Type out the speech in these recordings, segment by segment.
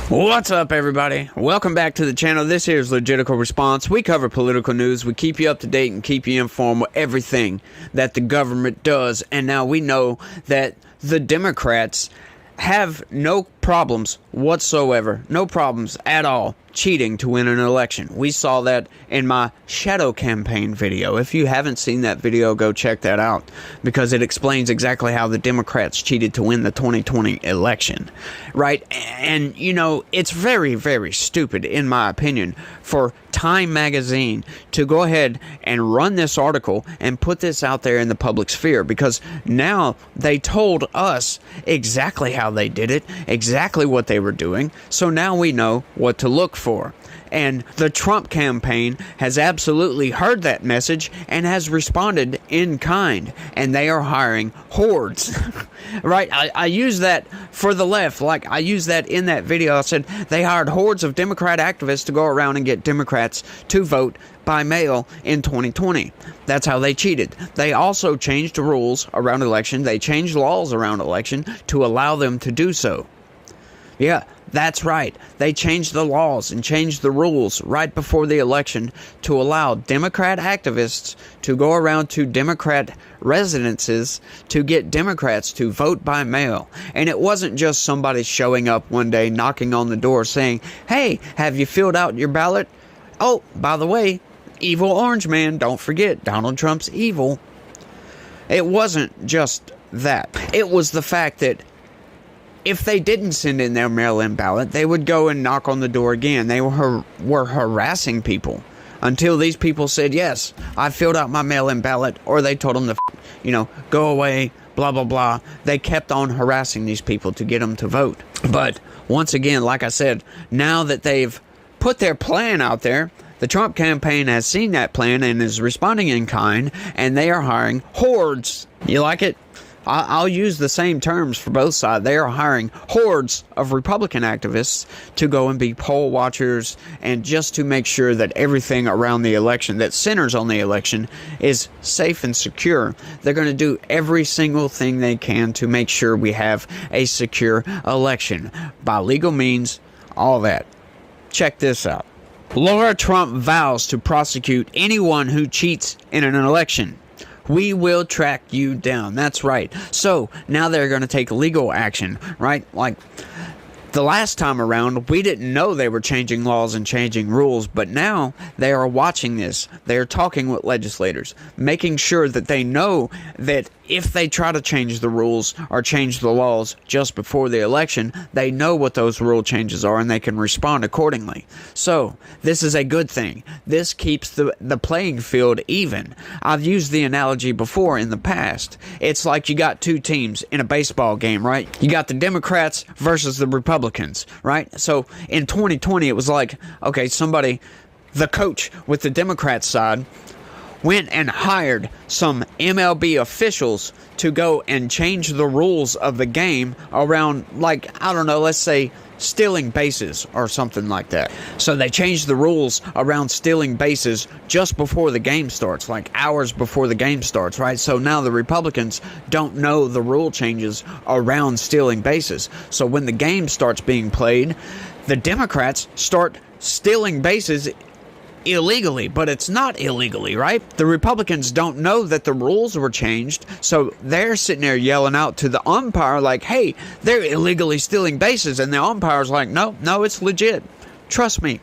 What's up, everybody? Welcome back to the channel. This here is Legitical Response. We cover political news. We keep you up to date and keep you informed with everything that the government does. And now we know that the Democrats have no problems whatsoever, no problems at all, cheating to win an election. We saw that in my shadow campaign video. If you haven't seen that video, go check that out, because it explains exactly how the Democrats cheated to win the 2020 election, right? And, you know, it's very, very stupid, in my opinion, for Time Magazine to go ahead and run this article and put this out there in the public sphere, because now they told us exactly how they did it, exactly what they were doing, so now we know what to look for. And the Trump campaign has absolutely heard that message and has responded in kind, and they are hiring hordes. Right? I use that for the left. Like, I used that in that video. I said they hired hordes of Democrat activists to go around and get Democrats to vote by mail in 2020. That's how they cheated. They also changed the rules around election. They changed laws around election to allow them to do so. Yeah, that's right. They changed the laws and changed the rules right before the election to allow Democrat activists to go around to Democrat residences to get Democrats to vote by mail. And it wasn't just somebody showing up one day, knocking on the door saying, "Hey, have you filled out your ballot? Oh, by the way, evil orange man, don't forget, Donald Trump's evil." It wasn't just that. It was the fact that if they didn't send in their mail-in ballot, they would go and knock on the door again. They were harassing people until these people said, "Yes, I filled out my mail-in ballot," or they told them to, go away, blah, blah, blah. They kept on harassing these people to get them to vote. But once again, like I said, now that they've put their plan out there, the Trump campaign has seen that plan and is responding in kind, and they are hiring hordes. You like it? I'll use the same terms for both sides. They are hiring hordes of Republican activists to go and be poll watchers, and just to make sure that everything around the election that centers on the election is safe and secure. They're going to do every single thing they can to make sure we have a secure election by legal means, all that. Check this out. Laura Trump vows to prosecute anyone who cheats in an election. "We will track you down." That's right. So now they're going to take legal action, right? Like the last time around, we didn't know they were changing laws and changing rules, but now they are watching this. They're talking with legislators, making sure that they know that if they try to change the rules or change the laws just before the election, they know what those rule changes are and they can respond accordingly. So this is a good thing. This keeps the playing field even. I've used the analogy before in the past. It's like you got two teams in a baseball game, right? You got the Democrats versus the Republicans, right? So in 2020, it was like, okay, the coach with the Democrat side went and hired some MLB officials to go and change the rules of the game around, like, I don't know, let's say stealing bases or something like that. So they changed the rules around stealing bases just before the game starts, like hours before the game starts, right? So now the Republicans don't know the rule changes around stealing bases. So when the game starts being played, the Democrats start stealing bases illegally, but it's not illegally, right? The Republicans don't know that the rules were changed, so they're sitting there yelling out to the umpire like, "Hey, they're illegally stealing bases," and the umpire's like, no, it's legit, trust me. And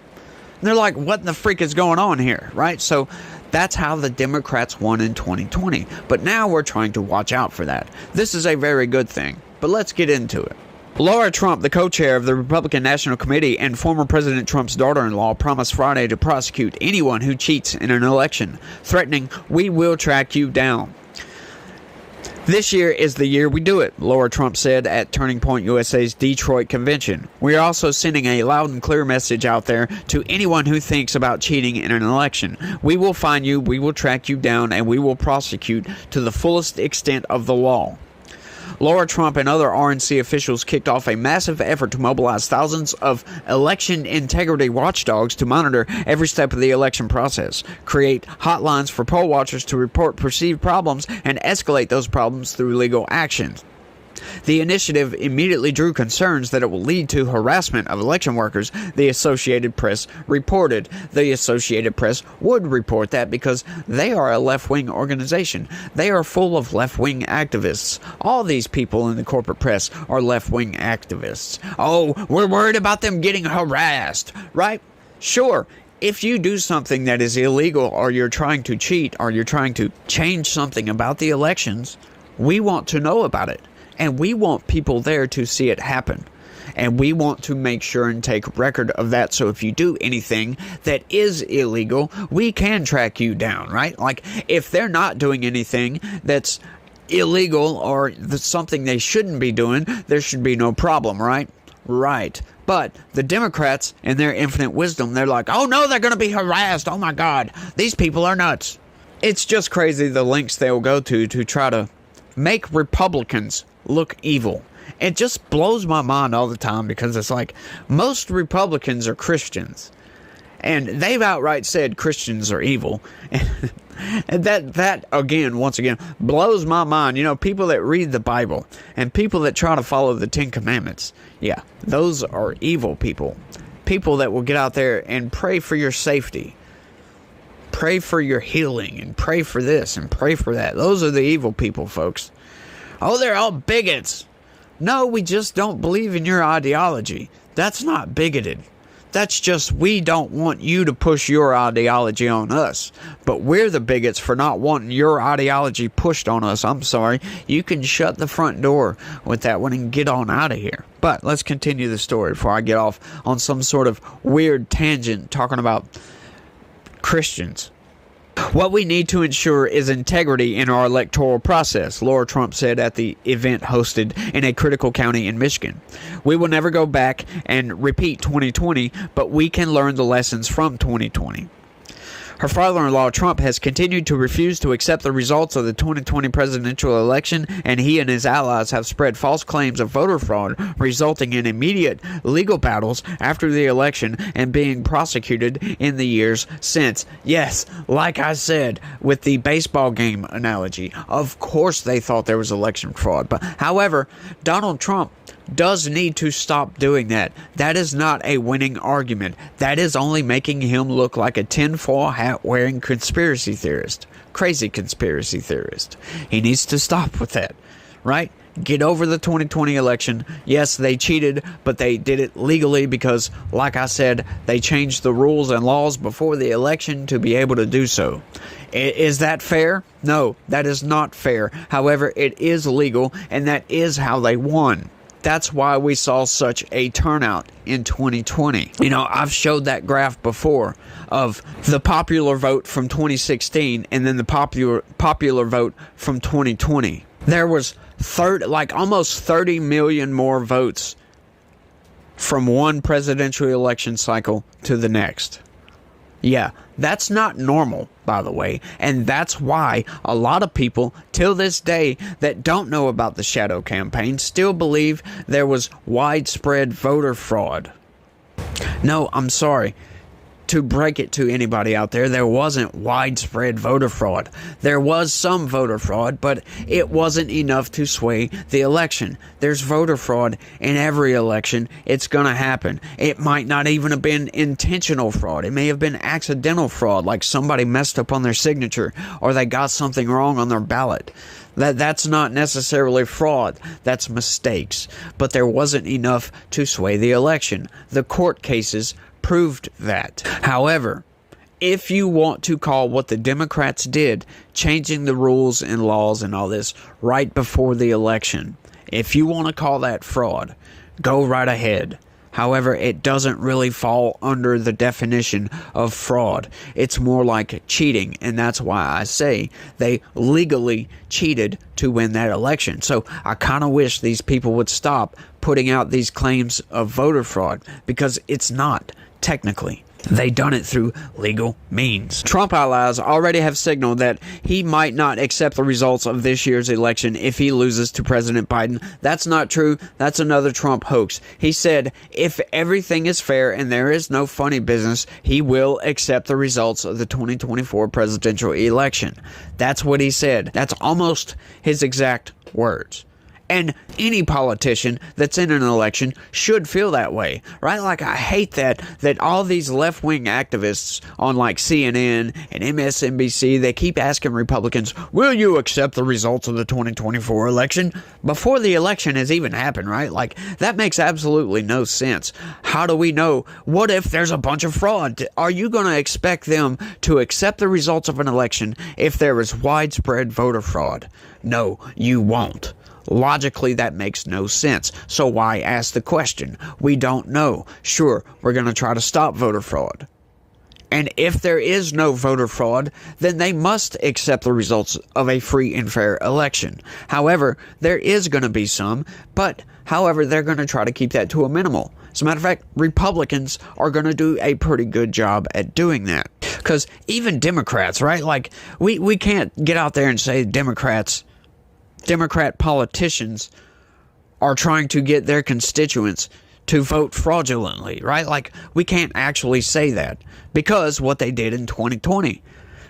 they're like, what the freak is going on here, right? So that's how the Democrats won in 2020, but now we're trying to watch out for that. This is a very good thing, but let's get into it. Laura Trump, the co-chair of the Republican National Committee and former President Trump's daughter-in-law, promised Friday to prosecute anyone who cheats in an election, threatening, "We will track you down." "This year is the year we do it," Laura Trump said at Turning Point USA's Detroit convention. "We are also sending a loud and clear message out there to anyone who thinks about cheating in an election. We will find you, we will track you down, and we will prosecute to the fullest extent of the law." Laura Trump and other RNC officials kicked off a massive effort to mobilize thousands of election integrity watchdogs to monitor every step of the election process, create hotlines for poll watchers to report perceived problems, and escalate those problems through legal action. The initiative immediately drew concerns that it will lead to harassment of election workers, the Associated Press reported. The Associated Press would report that because they are a left-wing organization. They are full of left-wing activists. All these people in the corporate press are left-wing activists. Oh, we're worried about them getting harassed, right? Sure. If you do something that is illegal, or you're trying to cheat, or you're trying to change something about the elections, we want to know about it. And we want people there to see it happen. And we want to make sure and take record of that. So if you do anything that is illegal, we can track you down, right? Like, if they're not doing anything that's illegal or something they shouldn't be doing, there should be no problem, right? Right. But the Democrats, in their infinite wisdom, they're like, oh no, they're going to be harassed. Oh my God, these people are nuts. It's just crazy the lengths they'll go to try to make Republicans look evil. It just blows my mind all the time, because it's like, most Republicans are Christians, and they've outright said Christians are evil. And that again, once again, blows my mind. You know, people that read the Bible and people that try to follow the Ten Commandments, yeah, those are evil people. People that will get out there and pray for your safety, pray for your healing, and pray for this and pray for that. Those are the evil people, folks. Oh, they're all bigots. No, we just don't believe in your ideology. That's not bigoted. That's just, we don't want you to push your ideology on us. But we're the bigots for not wanting your ideology pushed on us. I'm sorry. You can shut the front door with that one and get on out of here. But let's continue the story before I get off on some sort of weird tangent talking about Christians. What we need to ensure is integrity in our electoral process, Laura Trump said at the event hosted in a critical county in Michigan. We will never go back and repeat 2020, but we can learn the lessons from 2020. Her father-in-law, Trump, has continued to refuse to accept the results of the 2020 presidential election, and he and his allies have spread false claims of voter fraud, resulting in immediate legal battles after the election and being prosecuted in the years since. Yes, like I said, with the baseball game analogy, of course they thought there was election fraud. But however, Donald Trump does need to stop doing that. That is not a winning argument. That is only making him look like a tinfoil hat wearing conspiracy theorist. Crazy conspiracy theorist. He needs to stop with that, right? Get over the 2020 election. Yes, they cheated, but they did it legally because, like I said, they changed the rules and laws before the election to be able to do so. Is that fair? No, that is not fair. However, it is legal, and that is how they won. That's why we saw such a turnout in 2020. You know, I've showed that graph before of the popular vote from 2016 and then the popular vote from 2020. There was almost 30 million more votes from one presidential election cycle to the next. Yeah, that's not normal, by the way, and that's why a lot of people, till this day, that don't know about the shadow campaign still believe there was widespread voter fraud. No, I'm sorry to break it to anybody out there. There wasn't widespread voter fraud. There was some voter fraud, but it wasn't enough to sway the election. There's voter fraud in every election. It's going to happen. It might not even have been intentional fraud. It may have been accidental fraud, like somebody messed up on their signature or they got something wrong on their ballot. That's not necessarily fraud. That's mistakes. But there wasn't enough to sway the election. The court cases proved that. However, if you want to call what the Democrats did, changing the rules and laws and all this right before the election, if you want to call that fraud, go right ahead. However, it doesn't really fall under the definition of fraud. It's more like cheating, and that's why I say they legally cheated to win that election. So I kind of wish these people would stop putting out these claims of voter fraud, because it's not, technically. They done it through legal means. Trump allies already have signaled that he might not accept the results of this year's election if he loses to President Biden. That's not true. That's another Trump hoax. He said if everything is fair and there is no funny business, he will accept the results of the 2024 presidential election. That's what he said. That's almost his exact words. And any politician that's in an election should feel that way, right? Like, I hate that all these left-wing activists on like CNN and MSNBC, they keep asking Republicans, will you accept the results of the 2024 election? Before the election has even happened, right? Like, that makes absolutely no sense. How do we know? What if there's a bunch of fraud? Are you going to expect them to accept the results of an election if there is widespread voter fraud? No, you won't. Logically, that makes no sense. So why ask the question? We don't know. Sure, we're going to try to stop voter fraud. And if there is no voter fraud, then they must accept the results of a free and fair election. However, there is going to be some, but however, they're going to try to keep that to a minimal. As a matter of fact, Republicans are going to do a pretty good job at doing that. Because even Democrats, right? Like, we can't get out there and say Democrat politicians are trying to get their constituents to vote fraudulently, right? Like, we can't actually say that, because what they did in 2020,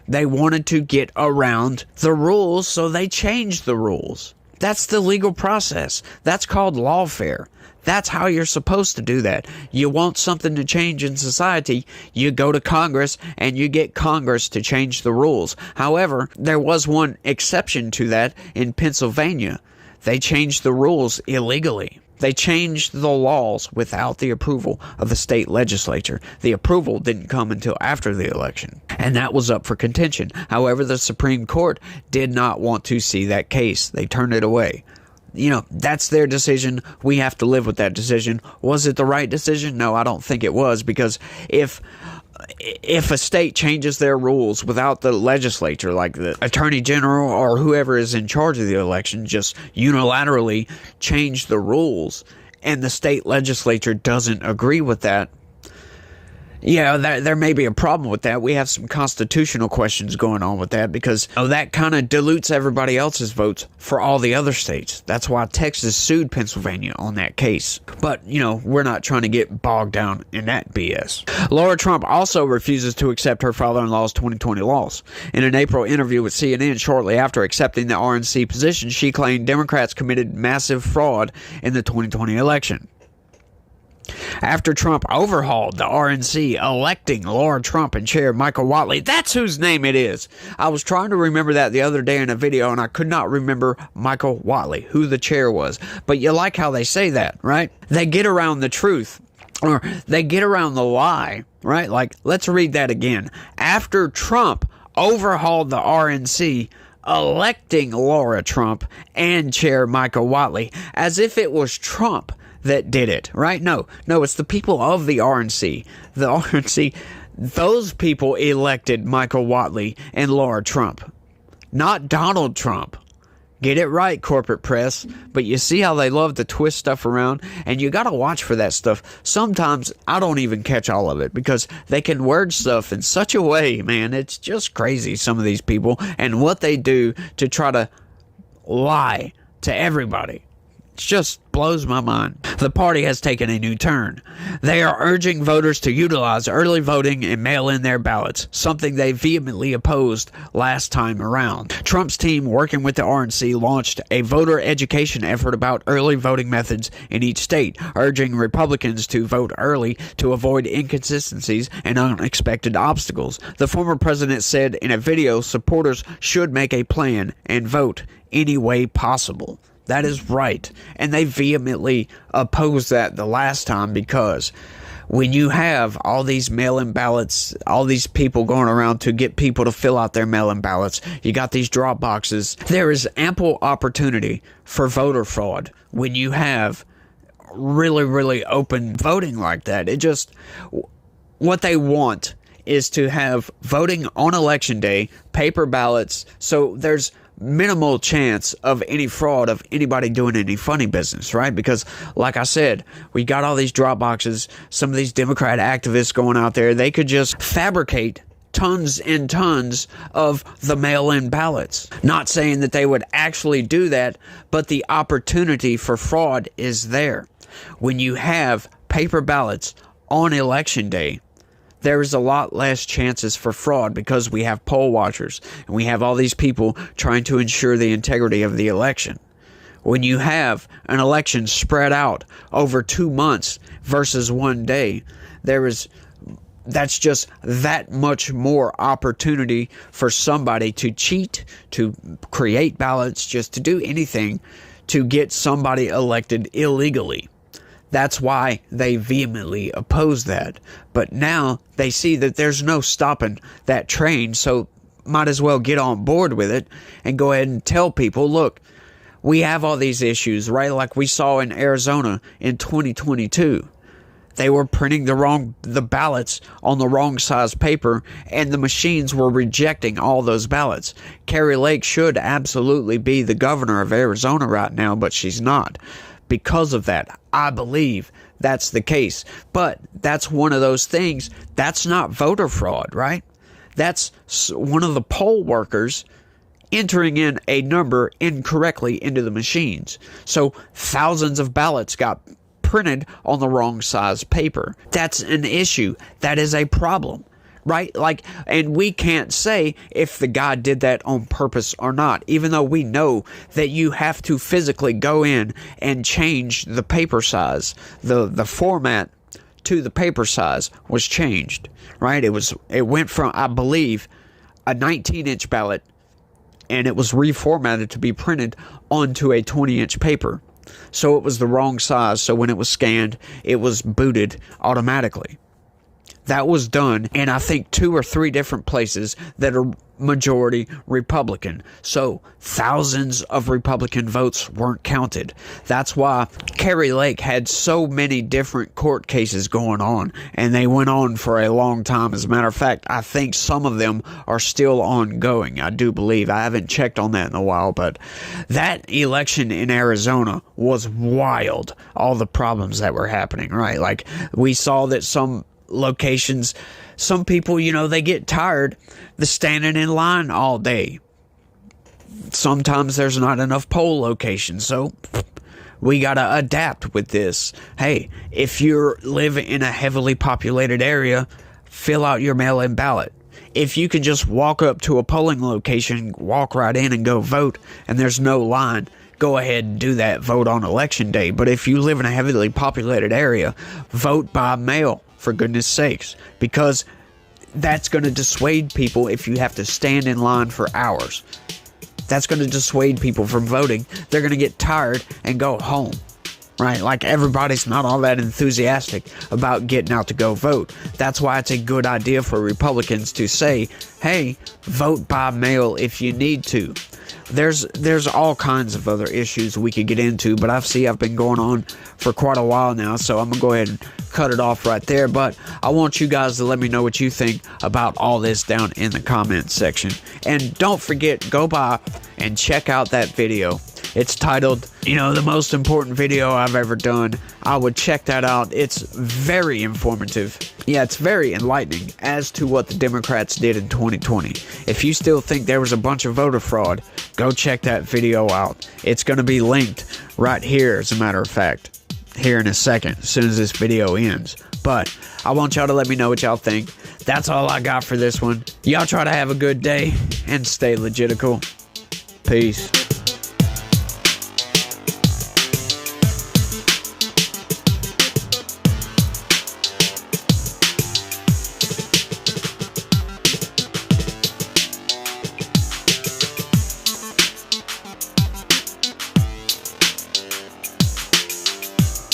they wanted to get around the rules, so they changed the rules. That's the legal process. That's called lawfare. That's how you're supposed to do that. You want something to change in society, you go to Congress and you get Congress to change the rules. However, there was one exception to that in Pennsylvania. They changed the rules illegally. They changed the laws without the approval of the state legislature. The approval didn't come until after the election, and that was up for contention. However, the Supreme Court did not want to see that case. They turned it away. You know, that's their decision. We have to live with that decision. Was it the right decision? No, I don't think it was, because if a state changes their rules without the legislature, like the attorney general or whoever is in charge of the election, just unilaterally change the rules, and the state legislature doesn't agree with that, yeah, there may be a problem with that. We have some constitutional questions going on with that, because that kind of dilutes everybody else's votes for all the other states. That's why Texas sued Pennsylvania on that case. But, we're not trying to get bogged down in that BS. Laura Trump also refuses to accept her father-in-law's 2020 loss. In an April interview with CNN shortly after accepting the RNC position, she claimed Democrats committed massive fraud in the 2020 election. After Trump overhauled the RNC, electing Laura Trump and Chair Michael Whatley. That's whose name it is. I was trying to remember that the other day in a video, and I could not remember Michael Whatley, who the chair was. But you like how they say that, right? They get around the truth, or they get around the lie, right? Like, let's read that again. After Trump overhauled the RNC, electing Laura Trump and Chair Michael Whatley, as if it was Trump that did it, right? No, it's the people of the RNC. The RNC, those people elected Michael Whatley and Laura Trump, not Donald Trump. Get it right, corporate press. But you see how they love to twist stuff around, and you got to watch for that stuff. Sometimes I don't even catch all of it, because they can word stuff in such a way, man. It's just crazy, some of these people, and what they do to try to lie to everybody. It just blows my mind. The party has taken a new turn. They are urging voters to utilize early voting and mail in their ballots, something they vehemently opposed last time around. Trump's team, working with the RNC, launched a voter education effort about early voting methods in each state, urging Republicans to vote early to avoid inconsistencies and unexpected obstacles. The former president said in a video supporters should make a plan and vote any way possible. That is right. And they vehemently opposed that the last time, because when you have all these mail-in ballots, all these people going around to get people to fill out their mail-in ballots, you got these drop boxes, there is ample opportunity for voter fraud when you have really, really open voting like that. What they want is to have voting on election day, paper ballots, so there's minimal chance of any fraud, of anybody doing any funny business, right? Because, like I said, we got all these drop boxes, some of these Democrat activists going out there, they could just fabricate tons and tons of the mail-in ballots. Not saying that they would actually do that, but the opportunity for fraud is there. When you have paper ballots on election day, there is a lot less chances for fraud, because we have poll watchers and we have all these people trying to ensure the integrity of the election. When you have an election spread out over 2 months versus 1 day, that's just that much more opportunity for somebody to cheat, to create ballots, just to do anything to get somebody elected illegally. That's why they vehemently oppose that. But now they see that there's no stopping that train, so might as well get on board with it and go ahead and tell people, look, we have all these issues, right? Like we saw in Arizona in 2022. They were printing the ballots on the wrong size paper, and the machines were rejecting all those ballots. Kari Lake should absolutely be the governor of Arizona right now, but she's not. Because of that, I believe that's the case. But that's one of those things. That's not voter fraud, right? That's one of the poll workers entering in a number incorrectly into the machines. So thousands of ballots got printed on the wrong size paper. That's an issue. That is a problem, right? Like, and we can't say if the guy did that on purpose or not, even though we know that you have to physically go in and change the paper size. The format to the paper size was changed, right? It went from, I believe, a 19-inch ballot, and it was reformatted to be printed onto a 20-inch paper. So it was the wrong size, so when it was scanned, it was booted automatically. That was done in, I think, 2 or 3 different places that are majority Republican. So thousands of Republican votes weren't counted. That's why Kari Lake had so many different court cases going on, and they went on for a long time. As a matter of fact, I think some of them are still ongoing. I do believe. I haven't checked on that in a while, but that election in Arizona was wild. All the problems that were happening, right? Like, we saw that some locations, some people, they get tired of standing in line all day. Sometimes there's not enough poll locations, so we gotta adapt with this. Hey, if you live in a heavily populated area, fill out your mail-in ballot. If you can just walk up to a polling location, walk right in and go vote, and there's no line, go ahead and do that. Vote on election day. But if you live in a heavily populated area, vote by mail, for goodness sakes, because that's going to dissuade people if you have to stand in line for hours. That's going to dissuade people from voting. They're going to get tired and go home, right? Like, everybody's not all that enthusiastic about getting out to go vote. That's why it's a good idea for Republicans to say, hey, vote by mail if you need to. There's all kinds of other issues we could get into, but I've been going on for quite a while now, so I'm going to go ahead and cut it off right there. But I want you guys to let me know what you think about all this down in the comments section. And don't forget, go by and check out that video. It's titled, the most important video I've ever done. I would check that out. It's very informative. Yeah, it's very enlightening as to what the Democrats did in 2020. If you still think there was a bunch of voter fraud, go check that video out. It's going to be linked right here, as a matter of fact, here in a second, as soon as this video ends. But I want y'all to let me know what y'all think. That's all I got for this one. Y'all try to have a good day and stay legitical. Peace.